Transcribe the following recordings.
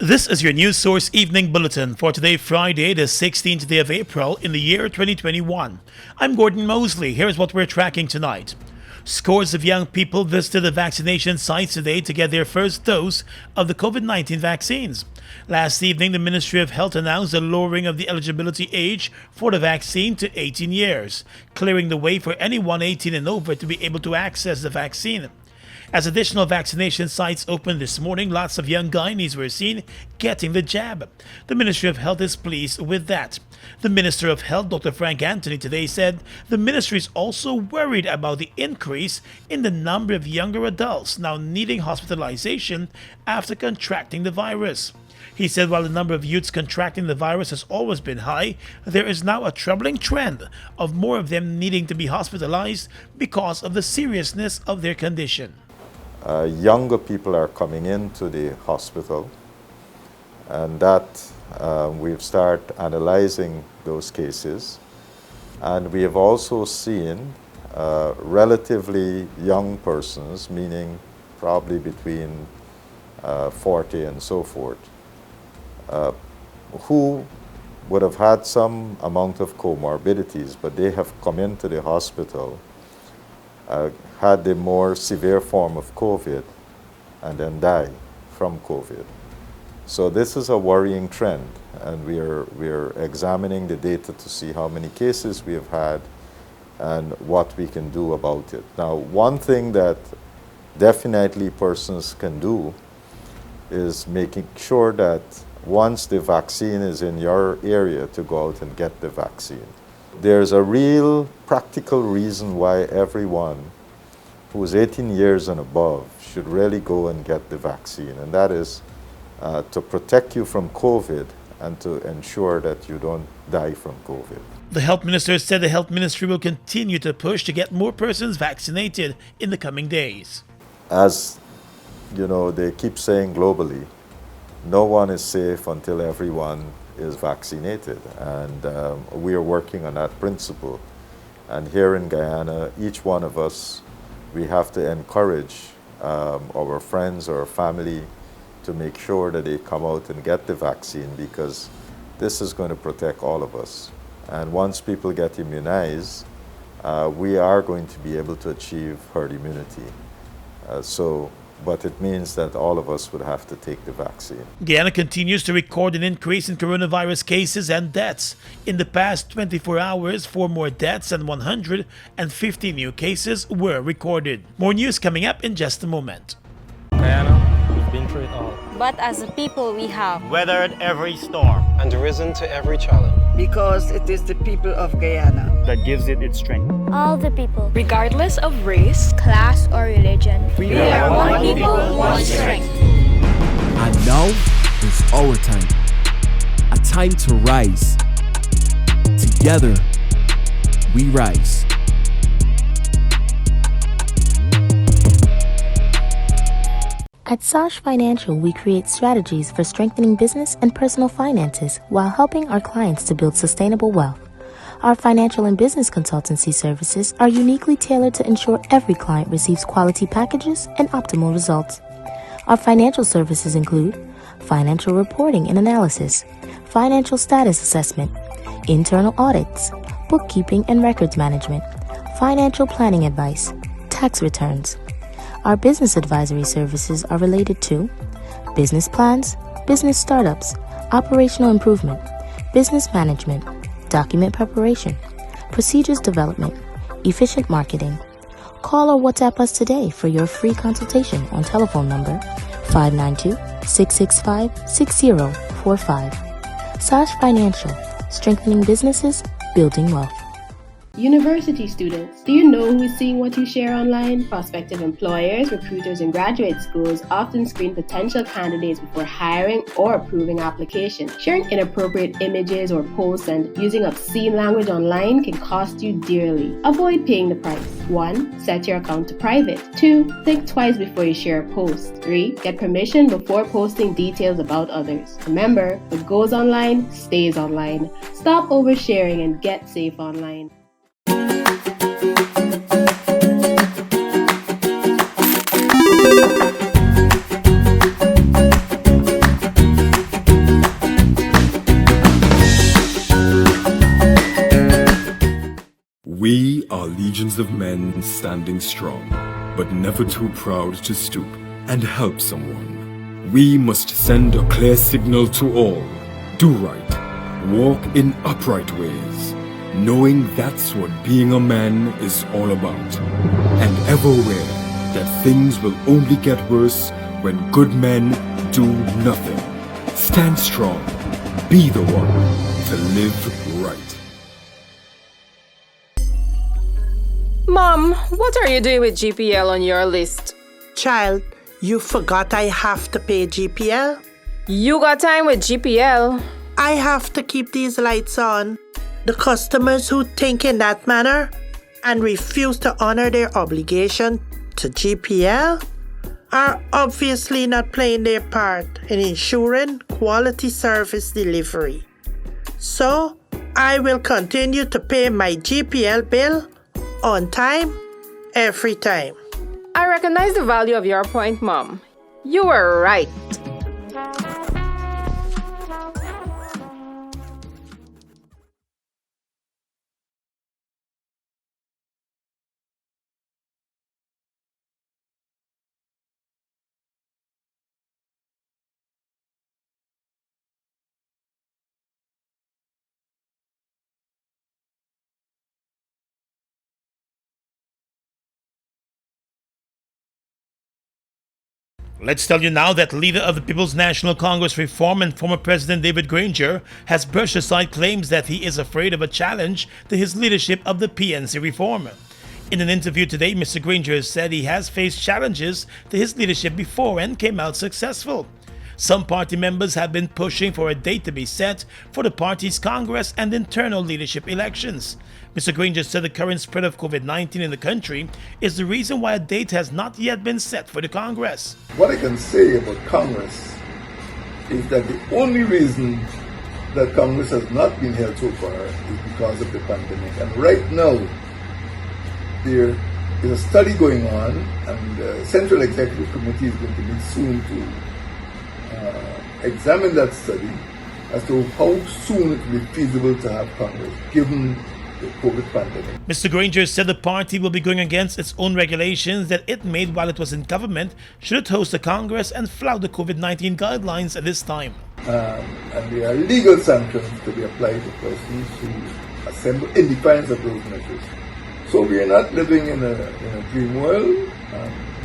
This is your News Source Evening Bulletin for today, Friday, the 16th day of April in the year 2021. I'm Gordon Mosley. Here's what we're tracking tonight. Scores of young people visited the vaccination sites today to get their first dose of the COVID-19 vaccines. Last evening, the Ministry of Health announced the lowering of the eligibility age for the vaccine to 18 years, clearing the way for anyone 18 and over to be able to access the vaccine. As additional vaccination sites opened this morning, lots of young Guyanese were seen getting the jab. The Ministry of Health is pleased with that. The Minister of Health, Dr. Frank Anthony, today said the ministry is also worried about the increase in the number of younger adults now needing hospitalization after contracting the virus. He said while the number of youths contracting the virus has always been high, there is now a troubling trend of more of them needing to be hospitalized because of the seriousness of their condition. Younger people are coming into the hospital, and that we've started analyzing those cases, and we have also seen relatively young persons, meaning probably between 40 and so forth, who would have had some amount of comorbidities, but they have come into the hospital, had the more severe form of COVID, and then die from COVID. So this is a worrying trend, and we're examining the data to see how many cases we have had and what we can do about it. Now, one thing that definitely persons can do is making sure that once the vaccine is in your area, to go out and get the vaccine. There's a real practical reason why everyone who is 18 years and above should really go and get the vaccine, and that is to protect you from COVID and to ensure that you don't die from COVID. The health minister said the health ministry will continue to push to get more persons vaccinated in the coming days. As you know, they keep saying globally, no one is safe until everyone is vaccinated, and we are working on that principle. And here in Guyana, each one of us, we have to encourage our friends or family to make sure that they come out and get the vaccine, because this is going to protect all of us. And once people get immunized, we are going to be able to achieve herd immunity. But it means that all of us would have to take the vaccine. Guyana continues to record an increase in coronavirus cases and deaths. In the past 24 hours, 4 more deaths and 150 new cases were recorded. More news coming up in just a moment. Guyana, we've been through it all. But as a people, we have weathered every storm and risen to every challenge. Because it is the people of Guyana that gives it its strength. All the people, regardless of race, class, or religion. We are one people, one strength. And now is our time. A time to rise. Together, we rise. At Sosh Financial, we create strategies for strengthening business and personal finances while helping our clients to build sustainable wealth. Our financial and business consultancy services are uniquely tailored to ensure every client receives quality packages and optimal results. Our financial services include financial reporting and analysis, financial status assessment, internal audits, bookkeeping and records management, financial planning advice, tax returns. Our business advisory services are related to business plans, business startups, operational improvement, business management, document preparation, procedures development, efficient marketing. Call or WhatsApp us today for your free consultation on telephone number 592-665-6045. Sosh Financial, strengthening businesses, building wealth. University students, do you know who is seeing what you share online? Prospective employers, recruiters, and graduate schools often screen potential candidates before hiring or approving applications. Sharing inappropriate images or posts and using obscene language online can cost you dearly. Avoid paying the price. 1. Set your account to private. 2. Think twice before you share a post. 3. Get permission before posting details about others. Remember, what goes online stays online. Stop oversharing and get safe online. legions of men standing strong, but never too proud to stoop and help someone. We must send a clear signal to all. Do right, walk in upright ways, knowing that's what being a man is all about. And ever aware that things will only get worse when good men do nothing. Stand strong. Be the one to live right. Mom, what are you doing with GPL on your list? Child, you forgot I have to pay GPL? You got time with GPL? I have to keep these lights on. The customers who think in that manner and refuse to honor their obligation to GPL are obviously not playing their part in ensuring quality service delivery. So, I will continue to pay my GPL bill on time, every time. I recognize the value of your point, Mom. You were right. Let's tell you now that leader of the People's National Congress Reform and former President David Granger has brushed aside claims that he is afraid of a challenge to his leadership of the PNC reform. In an interview today, Mr. Granger said he has faced challenges to his leadership before and came out successful. Some party members have been pushing for a date to be set for the party's Congress and internal leadership elections. Mr. Granger said the current spread of COVID-19 in the country is the reason why a date has not yet been set for the Congress. What I can say about Congress is that the only reason that Congress has not been held so far is because of the pandemic. And right now, there is a study going on, and the Central Executive Committee is going to meet soon to examine that study as to how soon it will be feasible to have Congress, given the COVID pandemic. Mr. Granger said the party will be going against its own regulations that it made while it was in government should it host a Congress and flout the COVID-19 guidelines at this time. And there are legal sanctions to be applied to persons who assemble in defiance of those measures. So we are not living in a dream world.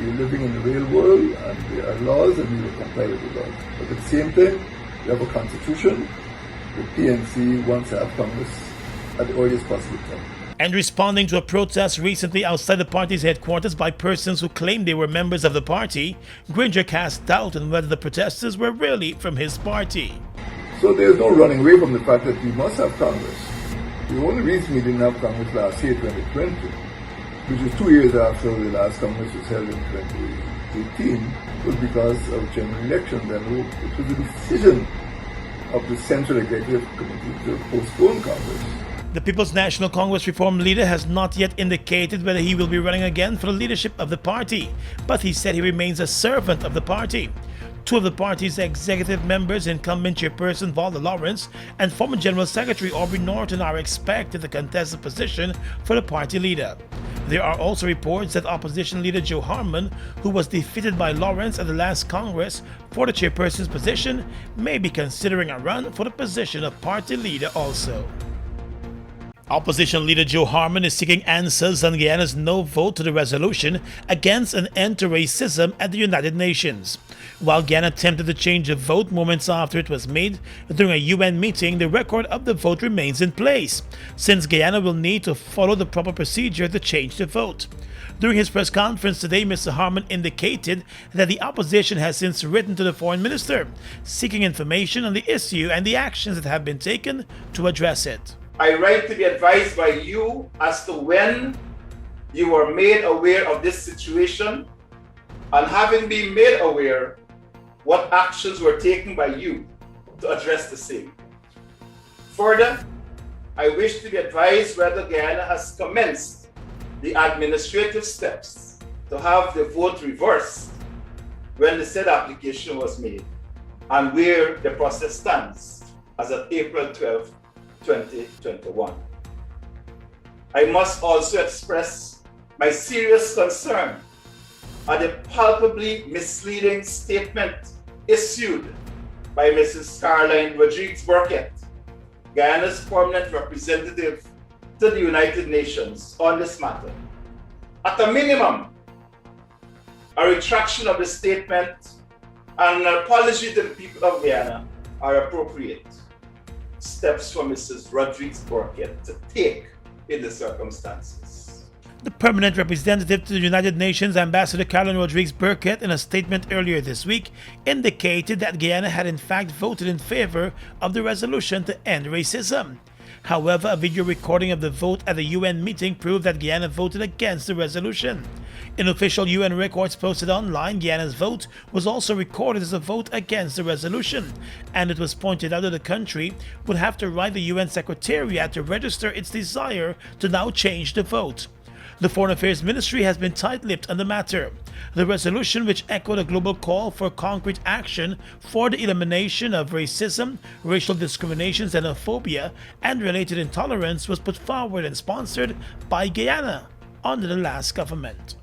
We are living in the real world, and there are laws, and we will comply with the laws. But at the same time, we have a constitution. The PNC wants to have Congress at the earliest possible time. And responding to a protest recently outside the party's headquarters by persons who claimed they were members of the party, Granger cast doubt on whether the protesters were really from his party. So there's no running away from the fact that we must have Congress. The only reason we didn't have Congress last year, 2020, which is 2 years after the last Congress was held in 2018, was because of general elections, and it was a decision of the Central Executive Committee to postpone Congress. The People's National Congress Reform leader has not yet indicated whether he will be running again for the leadership of the party, but he said he remains a servant of the party. Two of the party's executive members, incumbent chairperson Valda Lawrence and former General Secretary Aubrey Norton, are expected to contest the position for the party leader. There are also reports that opposition leader Joe Harmon, who was defeated by Lawrence at the last Congress for the chairperson's position, may be considering a run for the position of party leader also. Opposition leader Joe Harmon is seeking answers on Guyana's no vote to the resolution against an end to racism at the United Nations. While Guyana attempted to change the vote moments after it was made during a UN meeting, the record of the vote remains in place, since Guyana will need to follow the proper procedure to change the vote. During his press conference today, Mr. Harmon indicated that the opposition has since written to the foreign minister, seeking information on the issue and the actions that have been taken to address it. I write to be advised by you as to when you were made aware of this situation, and having been made aware, what actions were taken by you to address the same. Further, I wish to be advised whether Guyana has commenced the administrative steps to have the vote reversed when the said application was made, and where the process stands as of April 12, 2021. I must also express my serious concern at the palpably misleading statement issued by Mrs. Caroline Rodriguez-Burkett, Guyana's permanent representative to the United Nations on this matter. At a minimum, a retraction of the statement and an apology to the people of Guyana are appropriate steps for Mrs. Rodriguez-Burkett to take in the circumstances. The permanent representative to the United Nations, Ambassador Caroline Rodriguez-Burkett, in a statement earlier this week, indicated that Guyana had in fact voted in favor of the resolution to end racism. However, a video recording of the vote at the UN meeting proved that Guyana voted against the resolution. In official UN records posted online, Guyana's vote was also recorded as a vote against the resolution, and it was pointed out that the country would have to write the UN Secretariat to register its desire to now change the vote. The Foreign Affairs Ministry has been tight-lipped on the matter. The resolution, which echoed a global call for concrete action for the elimination of racism, racial discrimination, xenophobia, and related intolerance, was put forward and sponsored by Guyana under the last government.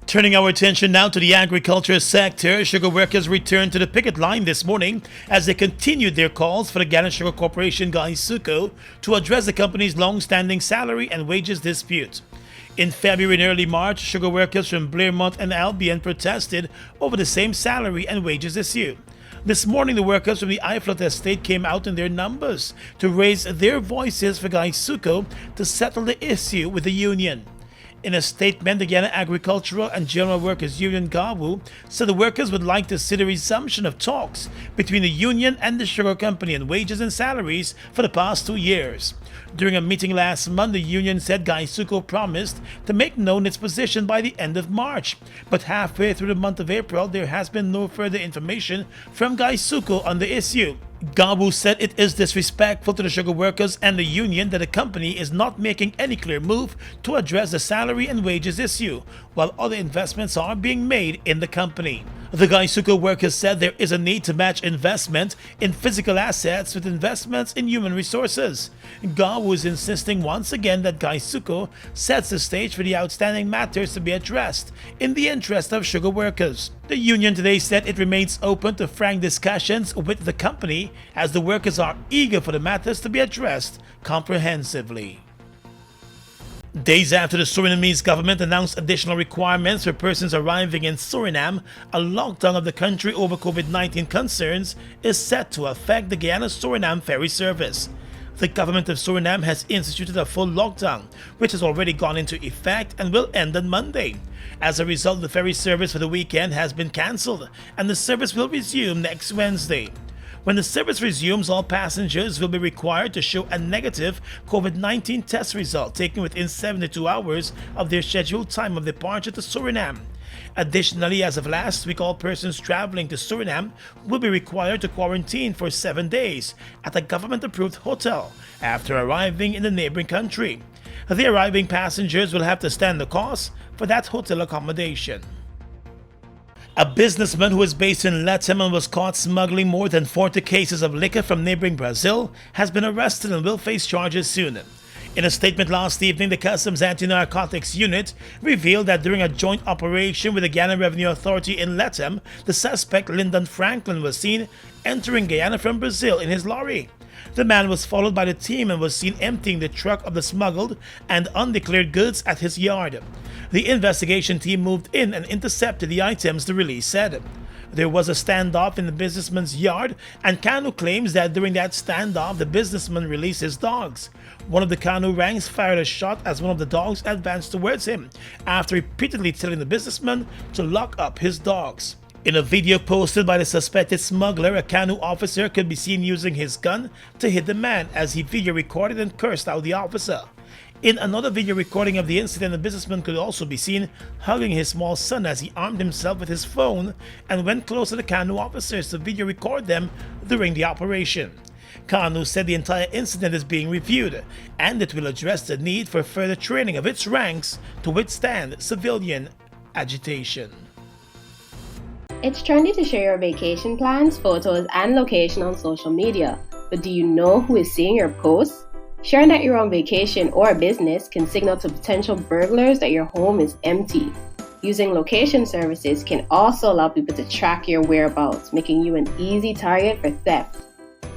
Turning our attention now to the agriculture sector, sugar workers returned to the picket line this morning as they continued their calls for the Guyana Sugar Corporation Guyana to address the company's long-standing salary and wages dispute. In February and early March, sugar workers from Blairmont and Albion protested over the same salary and wages issue. This morning, the workers from the Iflot estate came out in their numbers to raise their voices for Guyana to settle the issue with the union. In a statement, the Guyana Agricultural and General Workers Union GAWU said the workers would like to see the resumption of talks between the union and the sugar company on wages and salaries for the past 2 years. During a meeting last month, the union said Guyana promised to make known its position by the end of March, but halfway through the month of April, there has been no further information from Guyana on the issue. GAWU said it is disrespectful to the sugar workers and the union that the company is not making any clear move to address the salary and wages issue, while other investments are being made in the company. The Guyana workers said there is a need to match investment in physical assets with investments in human resources. GAWU is insisting once again that Guyana sets the stage for the outstanding matters to be addressed in the interest of sugar workers. The union today said it remains open to frank discussions with the company as the workers are eager for the matters to be addressed comprehensively. Days after the Surinamese government announced additional requirements for persons arriving in Suriname, a lockdown of the country over COVID-19 concerns is set to affect the Guyana-Suriname ferry service. The government of Suriname has instituted a full lockdown, which has already gone into effect and will end on Monday. As a result, the ferry service for the weekend has been cancelled, and the service will resume next Wednesday. When the service resumes, all passengers will be required to show a negative COVID-19 test result taken within 72 hours of their scheduled time of departure to Suriname. Additionally, as of last week, all persons traveling to Suriname will be required to quarantine for 7 days at a government-approved hotel after arriving in the neighboring country. The arriving passengers will have to stand the cost for that hotel accommodation. A businessman who is based in Lethem and was caught smuggling more than 40 cases of liquor from neighboring Brazil has been arrested and will face charges soon. In a statement last evening, the Customs Anti-Narcotics Unit revealed that during a joint operation with the Guyana Revenue Authority in Lethem, the suspect Lyndon Franklin was seen entering Guyana from Brazil in his lorry. The man was followed by the team and was seen emptying the truck of the smuggled and undeclared goods at his yard. The investigation team moved in and intercepted the items, the release said. There was a standoff in the businessman's yard, and Kanu claims that during that standoff, the businessman released his dogs. One of the Kanu ranks fired a shot as one of the dogs advanced towards him, after repeatedly telling the businessman to lock up his dogs. In a video posted by the suspected smuggler, a Kanu officer could be seen using his gun to hit the man as he video recorded and cursed out the officer. In another video recording of the incident, the businessman could also be seen hugging his small son as he armed himself with his phone and went close to the Kanu officers to video record them during the operation. Kanu said the entire incident is being reviewed and it will address the need for further training of its ranks to withstand civilian agitation. It's trendy to share your vacation plans, photos, and location on social media, but do you know who is seeing your posts? Sharing that you're on vacation or a business can signal to potential burglars that your home is empty. Using location services can also allow people to track your whereabouts, making you an easy target for theft.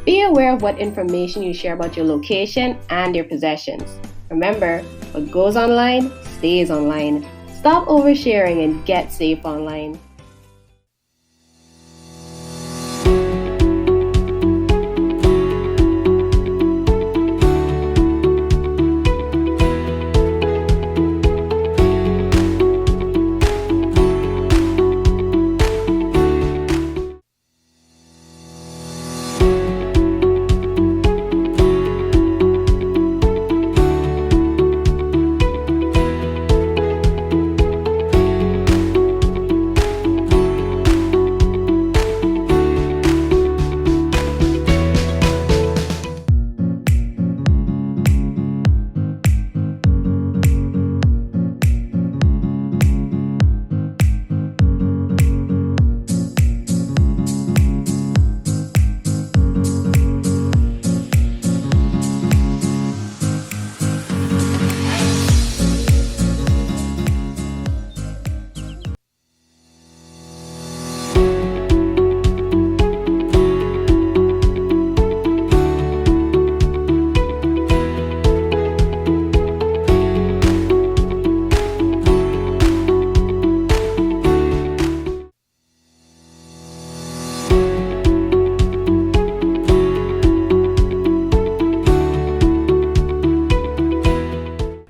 Be aware of what information you share about your location and your possessions. Remember, what goes online stays online. Stop oversharing and get safe online.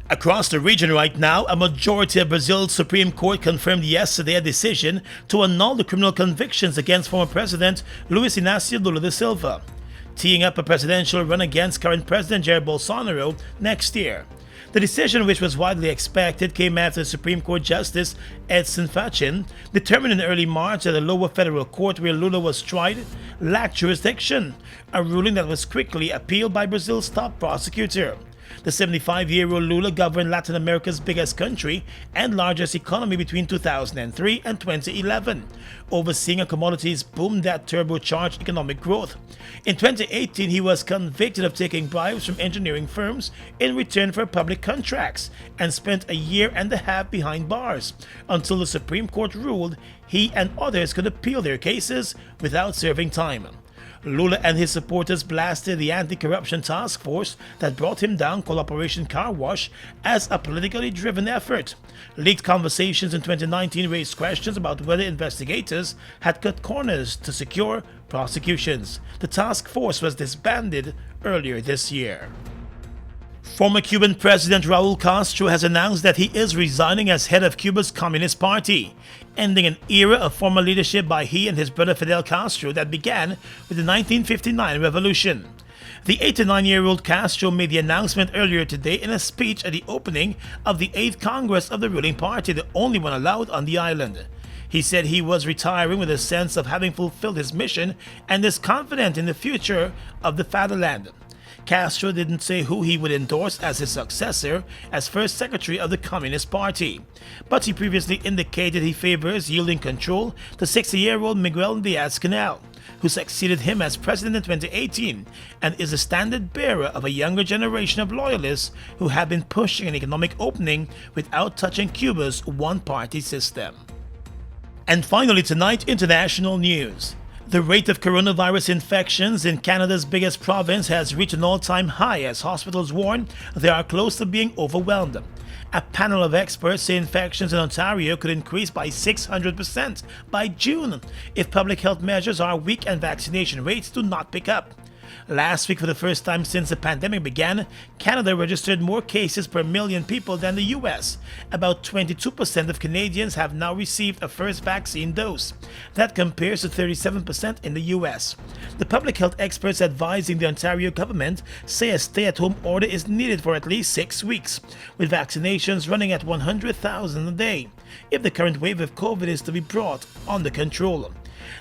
Across the region right now, a majority of Brazil's Supreme Court confirmed yesterday a decision to annul the criminal convictions against former President Luiz Inácio Lula da Silva, teeing up a presidential run against current President Jair Bolsonaro next year. The decision, which was widely expected, came after Supreme Court Justice Edson Fachin determined in early March that the lower federal court where Lula was tried lacked jurisdiction, a ruling that was quickly appealed by Brazil's top prosecutor. The 75-year-old Lula governed Latin America's biggest country and largest economy between 2003 and 2011, overseeing a commodities boom that turbocharged economic growth. In 2018, he was convicted of taking bribes from engineering firms in return for public contracts and spent a year and a half behind bars until the Supreme Court ruled he and others could appeal their cases without serving time. Lula and his supporters blasted the anti-corruption task force that brought him down, called Operation Car Wash, as a politically driven effort. Leaked conversations in 2019 raised questions about whether investigators had cut corners to secure prosecutions. The task force was disbanded earlier this year. Former Cuban President Raul Castro has announced that he is resigning as head of Cuba's Communist Party, ending an era of former leadership by he and his brother Fidel Castro that began with the 1959 revolution. The 89-year-old Castro made the announcement earlier today in a speech at the opening of the 8th Congress of the ruling party, the only one allowed on the island. He said he was retiring with a sense of having fulfilled his mission and is confident in the future of the fatherland. Castro didn't say who he would endorse as his successor as first secretary of the Communist Party, but he previously indicated he favors yielding control to 60-year-old Miguel Diaz-Canel, who succeeded him as president in 2018 and is the standard bearer of a younger generation of loyalists who have been pushing an economic opening without touching Cuba's one-party system. And finally tonight, international news. The rate of coronavirus infections in Canada's biggest province has reached an all-time high as hospitals warn they are close to being overwhelmed. A panel of experts say infections in Ontario could increase by 600% by June if public health measures are weak and vaccination rates do not pick up. Last week, for the first time since the pandemic began, Canada registered more cases per million people than the US. About 22% of Canadians have now received a first vaccine dose. That compares to 37% in the US. The public health experts advising the Ontario government say a stay-at-home order is needed for at least 6 weeks, with vaccinations running at 100,000 a day, if the current wave of COVID is to be brought under control.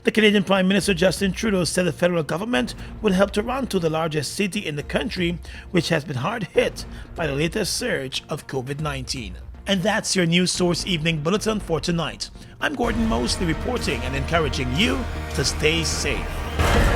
The Canadian Prime Minister Justin Trudeau said the federal government would help Toronto, the largest city in the country, which has been hard hit by the latest surge of COVID-19. And that's your News Source Evening Bulletin for tonight. I'm Gordon Mosley reporting and encouraging you to stay safe.